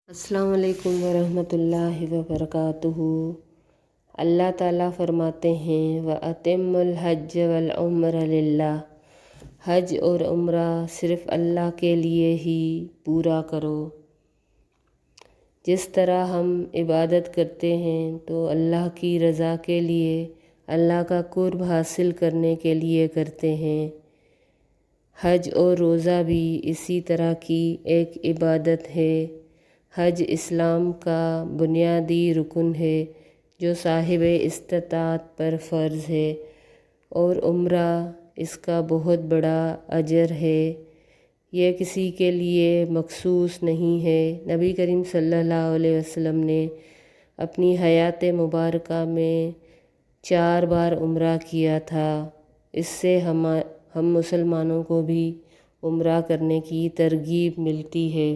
السلام علیکم ورحمۃ اللہ وبرکاتہ۔ اللہ تعالیٰ فرماتے ہیں وَأَتِمُّ الْحَجَّ وَالْعُمْرَةَ لِلَّهِ، حج اور عمرہ صرف اللہ کے لیے ہی پورا کرو۔ جس طرح ہم عبادت کرتے ہیں تو اللہ کی رضا کے لیے، اللہ کا قرب حاصل کرنے کے لیے کرتے ہیں۔ حج اور روزہ بھی اسی طرح کی ایک عبادت ہے۔ حج اسلام کا بنیادی رکن ہے جو صاحب استطاعت پر فرض ہے، اور عمرہ اس کا بہت بڑا اجر ہے۔ یہ کسی کے لیے مخصوص نہیں ہے۔ نبی کریم صلی اللہ علیہ وسلم نے اپنی حیات مبارکہ میں 4 بار عمرہ کیا تھا۔ اس سے ہم مسلمانوں کو بھی عمرہ کرنے کی ترغیب ملتی ہے۔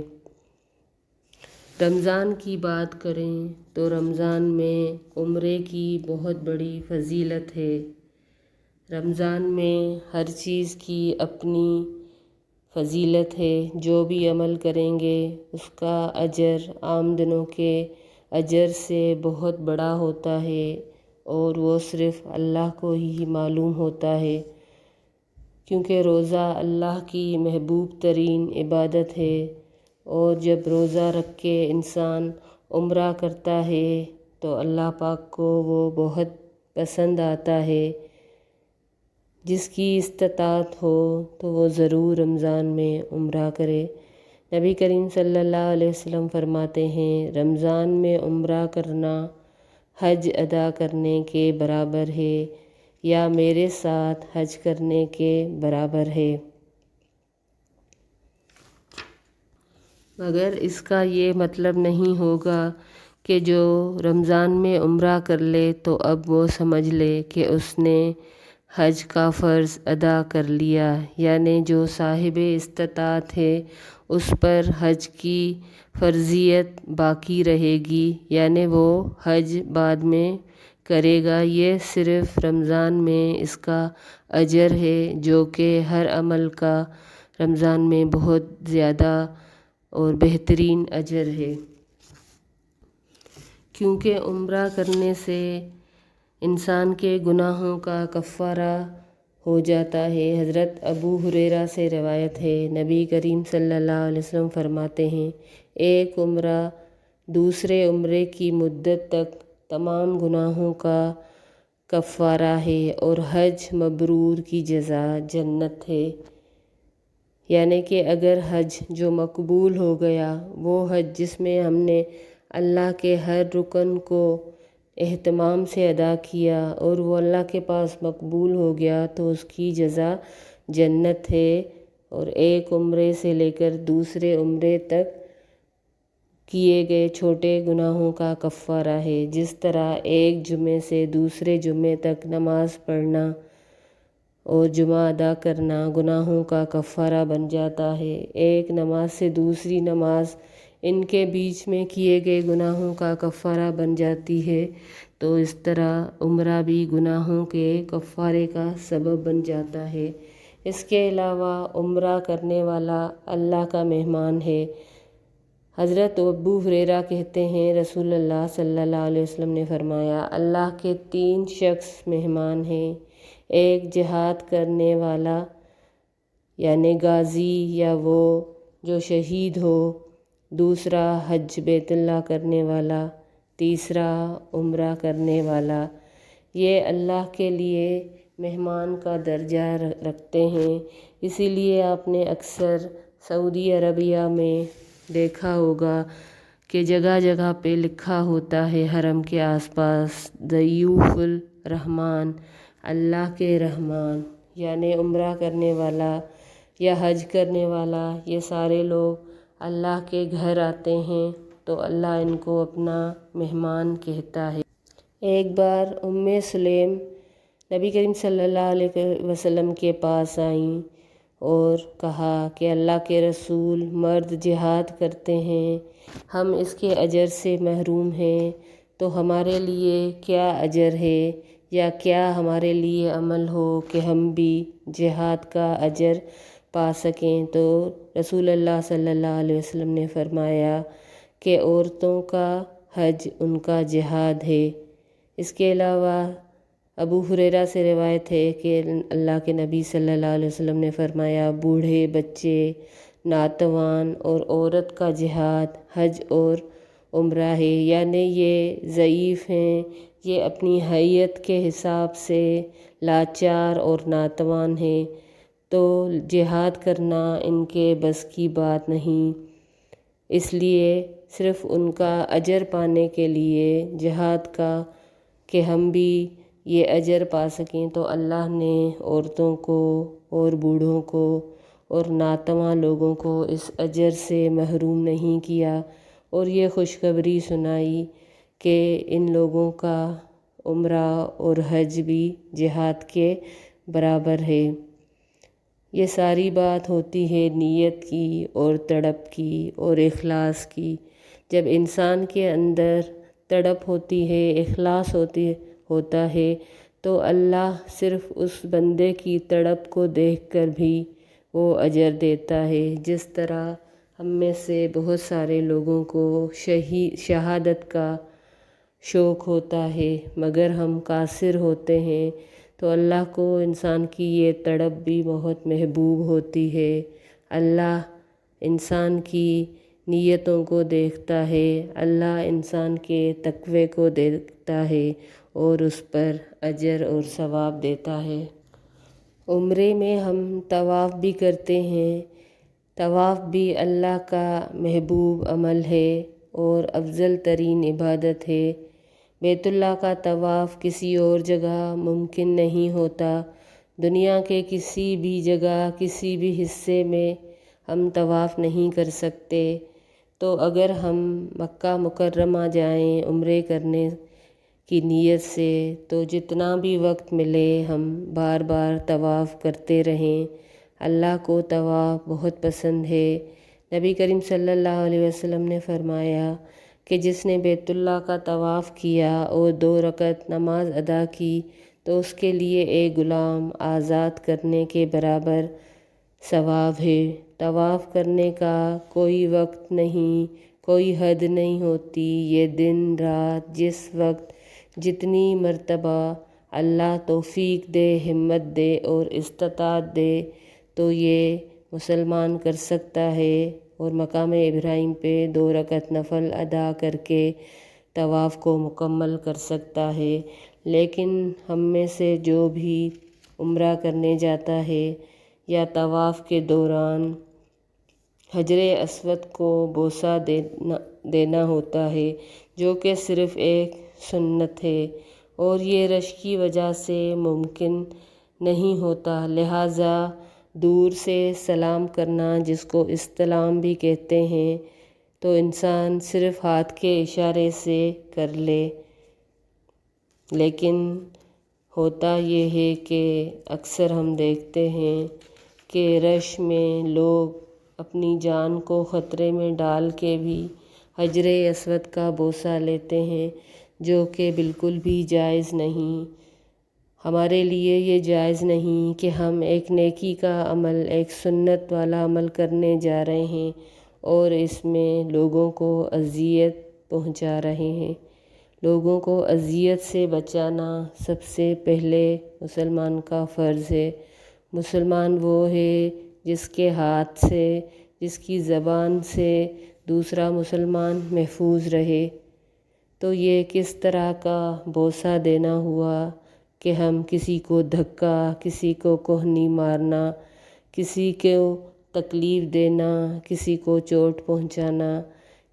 رمضان کی بات کریں تو رمضان میں عمرے کی بہت بڑی فضیلت ہے۔ رمضان میں ہر چیز کی اپنی فضیلت ہے۔ جو بھی عمل کریں گے اس کا اجر عام دنوں کے اجر سے بہت بڑا ہوتا ہے، اور وہ صرف اللہ کو ہی معلوم ہوتا ہے، کیونکہ روزہ اللہ کی محبوب ترین عبادت ہے۔ اور جب روزہ رکھ کے انسان عمرہ کرتا ہے تو اللہ پاک کو وہ بہت پسند آتا ہے۔ جس کی استطاعت ہو تو وہ ضرور رمضان میں عمرہ کرے۔ نبی کریم صلی اللہ علیہ وسلم فرماتے ہیں رمضان میں عمرہ کرنا حج ادا کرنے کے برابر ہے، یا میرے ساتھ حج کرنے کے برابر ہے۔ مگر اس کا یہ مطلب نہیں ہوگا کہ جو رمضان میں عمرہ کر لے تو اب وہ سمجھ لے کہ اس نے حج کا فرض ادا کر لیا، یعنی جو صاحب استطاعت ہے اس پر حج کی فرضیت باقی رہے گی، یعنی وہ حج بعد میں کرے گا۔ یہ صرف رمضان میں اس کا اجر ہے، جو کہ ہر عمل کا رمضان میں بہت زیادہ اور بہترین اجر ہے۔ کیونکہ عمرہ کرنے سے انسان کے گناہوں کا کفارہ ہو جاتا ہے۔ حضرت ابو ہریرہ سے روایت ہے، نبی کریم صلی اللہ علیہ وسلم فرماتے ہیں ایک عمرہ دوسرے عمرے کی مدت تک تمام گناہوں کا کفارہ ہے، اور حج مبرور کی جزا جنت ہے۔ یعنی کہ اگر حج جو مقبول ہو گیا، وہ حج جس میں ہم نے اللہ کے ہر رکن کو اہتمام سے ادا کیا اور وہ اللہ کے پاس مقبول ہو گیا، تو اس کی جزا جنت ہے، اور ایک عمرے سے لے کر دوسرے عمرے تک کیے گئے چھوٹے گناہوں کا کفارہ ہے۔ جس طرح ایک جمعے سے دوسرے جمعے تک نماز پڑھنا اور جمعہ ادا کرنا گناہوں کا کفارہ بن جاتا ہے، ایک نماز سے دوسری نماز ان کے بیچ میں کیے گئے گناہوں کا کفارہ بن جاتی ہے، تو اس طرح عمرہ بھی گناہوں کے کفارے کا سبب بن جاتا ہے۔ اس کے علاوہ عمرہ کرنے والا اللہ کا مہمان ہے۔ حضرت ابو ہریرہ کہتے ہیں رسول اللہ صلی اللہ علیہ وسلم نے فرمایا اللہ کے 3 شخص مہمان ہیں، ایک جہاد کرنے والا یعنی غازی یا وہ جو شہید ہو، دوسرا حج بیت اللہ کرنے والا، تیسرا عمرہ کرنے والا۔ یہ اللہ کے لیے مہمان کا درجہ رکھتے ہیں۔ اسی لیے آپ نے اکثر سعودی عربیہ میں دیکھا ہوگا کہ جگہ جگہ پہ لکھا ہوتا ہے حرم کے آس پاس ضیوف الرحمن، اللہ کے رحمان، یعنی عمرہ کرنے والا یا حج کرنے والا۔ یہ سارے لوگ اللہ کے گھر آتے ہیں تو اللہ ان کو اپنا مہمان کہتا ہے۔ ایک بار سلیم نبی کریم صلی اللہ علیہ وسلم کے پاس آئیں اور کہا کہ اللہ کے رسول، مرد جہاد کرتے ہیں، ہم اس کے اجر سے محروم ہیں، تو ہمارے لیے کیا اجر ہے، یا کیا ہمارے لیے عمل ہو کہ ہم بھی جہاد کا اجر پا سکیں؟ تو رسول اللہ صلی اللہ علیہ وسلم نے فرمایا کہ عورتوں کا حج ان کا جہاد ہے۔ اس کے علاوہ ابو ہریرہ سے روایت ہے کہ اللہ کے نبی صلی اللہ علیہ وسلم نے فرمایا، بوڑھے، بچے، ناتوان اور عورت کا جہاد حج اور عمرہ ہے، یعنی یہ ضعیف ہیں، یہ اپنی حیت کے حساب سے لاچار اور ناتوان ہیں، تو جہاد کرنا ان کے بس کی بات نہیں۔ اس لیے صرف ان کا اجر پانے کے لیے جہاد کا، کہ ہم بھی یہ اجر پا سکیں، تو اللہ نے عورتوں کو اور بوڑھوں کو اور ناتواں لوگوں کو اس اجر سے محروم نہیں کیا، اور یہ خوشخبری سنائی کہ ان لوگوں کا عمرہ اور حج بھی جہاد کے برابر ہے۔ یہ ساری بات ہوتی ہے نیت کی اور تڑپ کی اور اخلاص کی۔ جب انسان کے اندر تڑپ ہوتی ہے، اخلاص ہوتا ہے، تو اللہ صرف اس بندے کی تڑپ کو دیکھ کر بھی وہ اجر دیتا ہے۔ جس طرح ہم میں سے بہت سارے لوگوں کو شہادت کا شوق ہوتا ہے، مگر ہم قاصر ہوتے ہیں، تو اللہ کو انسان کی یہ تڑپ بھی بہت محبوب ہوتی ہے۔ اللہ انسان کی نیتوں کو دیکھتا ہے، اللہ انسان کے تقوی کو دیکھتا ہے اور اس پر اجر اور ثواب دیتا ہے۔ عمرے میں ہم طواف بھی کرتے ہیں۔ طواف بھی اللہ کا محبوب عمل ہے اور افضل ترین عبادت ہے۔ بیت اللہ کا طواف کسی اور جگہ ممکن نہیں ہوتا۔ دنیا کے کسی بھی جگہ، کسی بھی حصے میں ہم طواف نہیں کر سکتے۔ تو اگر ہم مکہ مکرمہ جائیں عمرے کرنے کی نیت سے، تو جتنا بھی وقت ملے ہم بار بار طواف کرتے رہیں۔ اللہ کو طواف بہت پسند ہے۔ نبی کریم صلی اللہ علیہ وسلم نے فرمایا کہ جس نے بیت اللہ کا طواف کیا اور 2 رکعت نماز ادا کی، تو اس کے لیے ایک غلام آزاد کرنے کے برابر ثواب ہے۔ طواف کرنے کا کوئی وقت نہیں، کوئی حد نہیں ہوتی، یہ دن رات جس وقت جتنی مرتبہ اللہ توفیق دے، ہمت دے اور استطاعت دے، تو یہ مسلمان کر سکتا ہے اور مقام ابراہیم پہ 2 رکعت نفل ادا کر کے طواف کو مکمل کر سکتا ہے۔ لیکن ہم میں سے جو بھی عمرہ کرنے جاتا ہے یا طواف کے دوران حجر اسود کو بوسہ دینا ہوتا ہے، جو کہ صرف ایک سنت ہے اور یہ رش کی وجہ سے ممکن نہیں ہوتا، لہٰذا دور سے سلام کرنا، جس کو استلام بھی کہتے ہیں، تو انسان صرف ہاتھ کے اشارے سے کر لے۔ لیکن ہوتا یہ ہے کہ اکثر ہم دیکھتے ہیں کہ رش میں لوگ اپنی جان کو خطرے میں ڈال کے بھی حجر اسود کا بوسہ لیتے ہیں، جو کہ بالکل بھی جائز نہیں۔ ہمارے لیے یہ جائز نہیں کہ ہم ایک نیکی کا عمل، ایک سنت والا عمل کرنے جا رہے ہیں اور اس میں لوگوں کو اذیت پہنچا رہے ہیں۔ لوگوں کو اذیت سے بچانا سب سے پہلے مسلمان کا فرض ہے۔ مسلمان وہ ہے جس کے ہاتھ سے، جس کی زبان سے دوسرا مسلمان محفوظ رہے۔ تو یہ کس طرح کا بوسہ دینا ہوا کہ ہم کسی کو دھکا، کسی کو کوہنی مارنا، کسی کو تکلیف دینا، کسی کو چوٹ پہنچانا،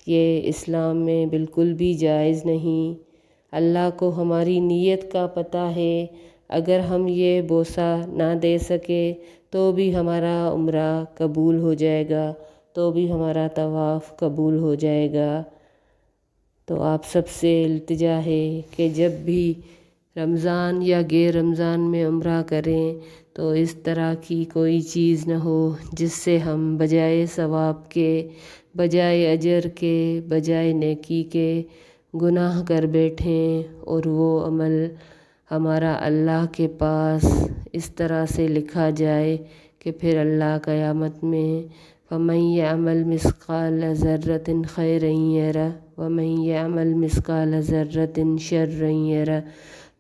یہ اسلام میں بالکل بھی جائز نہیں۔ اللہ کو ہماری نیت کا پتہ ہے، اگر ہم یہ بوسہ نہ دے سکے تو بھی ہمارا عمرہ قبول ہو جائے گا، تو بھی ہمارا طواف قبول ہو جائے گا۔ تو آپ سب سے التجا ہے کہ جب بھی رمضان یا غیر رمضان میں عمرہ کریں تو اس طرح کی کوئی چیز نہ ہو جس سے ہم بجائے ثواب کے، بجائے اجر کے، بجائے نیکی کے گناہ کر بیٹھیں، اور وہ عمل ہمارا اللہ کے پاس اس طرح سے لکھا جائے کہ پھر اللہ قیامت میں فمن یعمل مثقال ذرۃ خیرا یرہ ومن یعمل مثقال ذرۃ شرا یرہ۔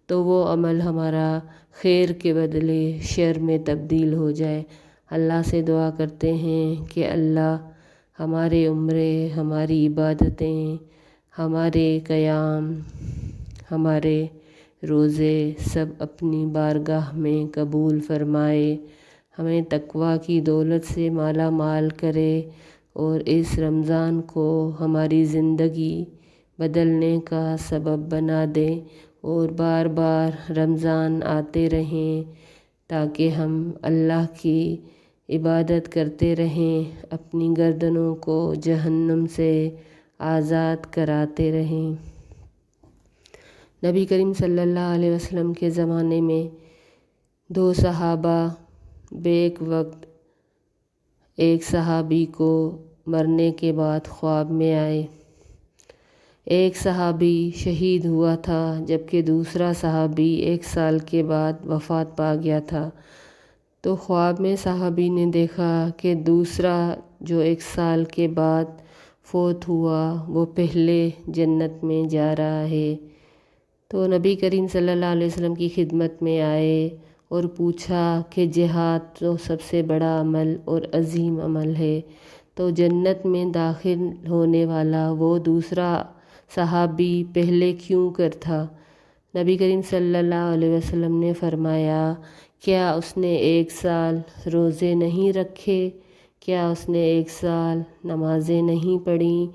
تو وہ عمل ہمارا خیر کے بدلے شر میں تبدیل ہو جائے۔ اللہ سے دعا کرتے ہیں کہ اللہ ہمارے عمرے، ہماری عبادتیں، ہمارے قیام، ہمارے روزے سب اپنی بارگاہ میں قبول فرمائے، ہمیں تقویٰ کی دولت سے مالا مال کرے اور اس رمضان کو ہماری زندگی بدلنے کا سبب بنا دے اور بار بار رمضان آتے رہیں تاکہ ہم اللہ کی عبادت کرتے رہیں، اپنی گردنوں کو جہنم سے آزاد کراتے رہیں۔ نبی کریم صلی اللہ علیہ وسلم کے زمانے میں 2 صحابہ بیک وقت ایک صحابی کو مرنے کے بعد خواب میں آئے۔ ایک صحابی شہید ہوا تھا جبکہ دوسرا صحابی 1 سال کے بعد وفات پا گیا تھا۔ تو خواب میں صحابی نے دیکھا کہ دوسرا جو 1 سال کے بعد فوت ہوا وہ پہلے جنت میں جا رہا ہے۔ تو نبی کریم صلی اللہ علیہ وسلم کی خدمت میں آئے اور پوچھا کہ جہاد تو سب سے بڑا عمل اور عظیم عمل ہے، تو جنت میں داخل ہونے والا وہ دوسرا صحابی پہلے کیوں کر تھا؟ نبی کریم صلی اللہ علیہ وسلم نے فرمایا، کیا اس نے 1 سال روزے نہیں رکھے؟ کیا اس نے 1 سال نمازیں نہیں پڑھیں؟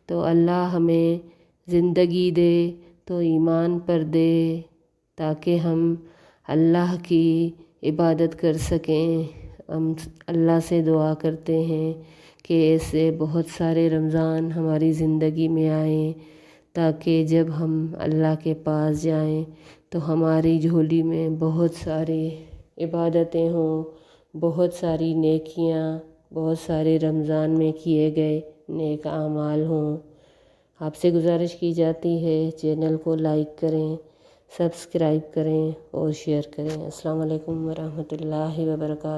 تو اللہ ہمیں زندگی دے تو ایمان پر دے تاکہ ہم اللہ کی عبادت کر سکیں۔ ہم اللہ سے دعا کرتے ہیں کہ ایسے بہت سارے رمضان ہماری زندگی میں آئیں تاکہ جب ہم اللہ کے پاس جائیں تو ہماری جھولی میں بہت ساری عبادتیں ہوں، بہت ساری نیکیاں، بہت سارے رمضان میں کیے گئے نیک اعمال ہوں۔ آپ سے گزارش کی جاتی ہے چینل کو لائک کریں، سبسکرائب کریں اور شیئر کریں۔ السلام علیکم ورحمۃ اللہ وبرکاتہ۔